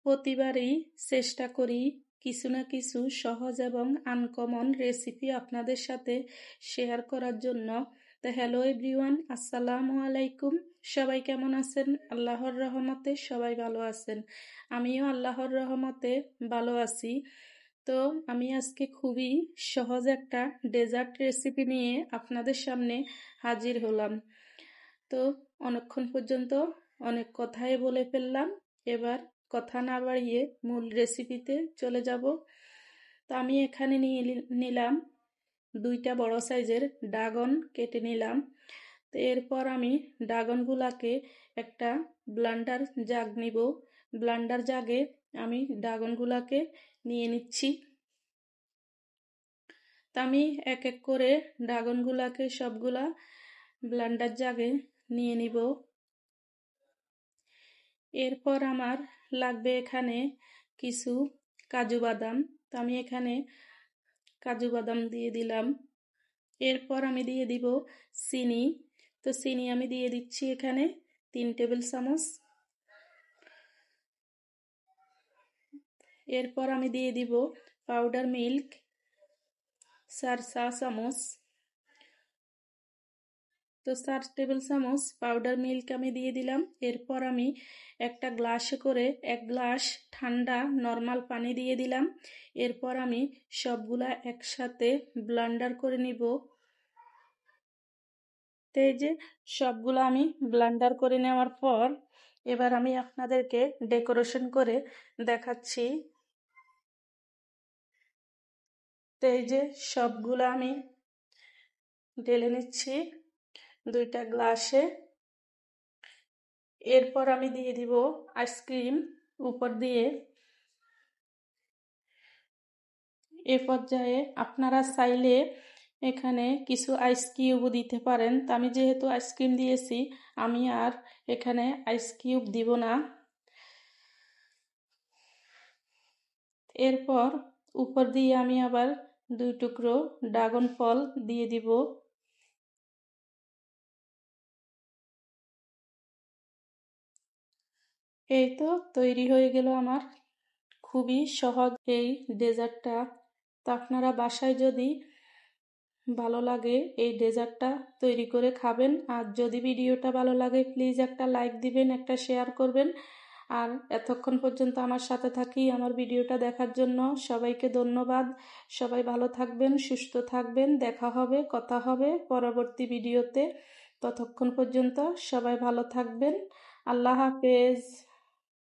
প্রতিবারই চেষ্টা করি কিছু না কিছু সহজ এবং আনকমন রেসিপি আপনাদের সাথে শেয়ার করার জন্য। তো হ্যালো এভরিওয়ান, আসসালামু আলাইকুম। সবাই কেমন আছেন? আল্লাহর রহমতে সবাই ভালো আছেন। আমিও আল্লাহর রহমতে ভালো আছি। তো আমি আজকে খুবই সহজ একটা ডেজার্ট রেসিপি নিয়ে আপনাদের সামনে হাজির হলাম। তো অনেকক্ষণ পর্যন্ত অনেক কথাই বলে ফেললাম, এবার কথা না বাড়িয়ে মূল রেসিপিতে চলে যাব। তো আমি এখানে নিলাম 2টা বড় সাইজের ড্রাগন কেটে নিলাম। তো এরপর আমি ড্রাগনগুলাকে একটা ব্লেন্ডার জাগ নিব। ব্লেন্ডার জাগে আমি ড্রাগনগুলাকে নিয়ে নিচ্ছি। তো আমি এক এক করে ড্রাগনগুলাকে সবগুলা ব্লেন্ডার জাগে নিয়ে নিব। এরপর আমার লাগবে এখানে কিছু কাজু বাদাম। তো আমি এখানে কাজু বাদাম দিয়ে দিলাম। এরপর আমি দিয়ে দিব চিনি। তো চিনি আমি দিয়ে দিচ্ছি এখানে 3 টেবিল চামচ। এরপর আমি দিয়ে দিব পাউডার মিল্ক 4 চা চামচ। তো 4 টেবিল চামচ পাউডার মিল্ক আমি দিয়ে দিলাম। এরপর আমি একটা গ্লাসে করে 1 গ্লাস ঠান্ডা নর্মাল পানি দিয়ে দিলাম। এরপর আমি সবগুলা একসাথে ব্লেন্ডার করে নিব। তো এই যে সবগুলো আমি ব্লেন্ডার করে নেওয়ার পর এবার আমি আপনাদেরকে ডেকোরেশন করে দেখাচ্ছি। তো এই যে সবগুলো আমি ঢেলে নিচ্ছি 2টা গ্লাসে। এরপর আমি দিয়ে দিব আইসক্রিম উপর দিয়ে। এ পর্যায়ে আপনারা চাইলে এখানে কিছু আইস কিউবও দিতে পারেন। তা আমি যেহেতু আইসক্রিম দিয়েছি আমি আর এখানে আইস কিউব দিব না। এরপর উপর দিয়ে আমি আবার 2 টুকরো ড্রাগন ফল দিয়ে দিব। এই তো তৈরি হয়ে গেল আমার খুবই সহজ এই ডেজার্টটা। তো আপনারা বাসায় যদি ভালো লাগে এই ডেজার্টটা তৈরি করে খাবেন। আর যদি ভিডিওটা ভালো লাগে প্লিজ একটা লাইক দিবেন, একটা শেয়ার করবেন। আর এতক্ষণ পর্যন্ত আমার সাথে থাকি আমার ভিডিওটা দেখার জন্য সবাইকে ধন্যবাদ। সবাই ভালো থাকবেন, সুস্থ থাকবেন। দেখা হবে, কথা হবে পরবর্তী ভিডিওতে। ততক্ষণ পর্যন্ত সবাই ভালো থাকবেন। আল্লাহ হাফেজ।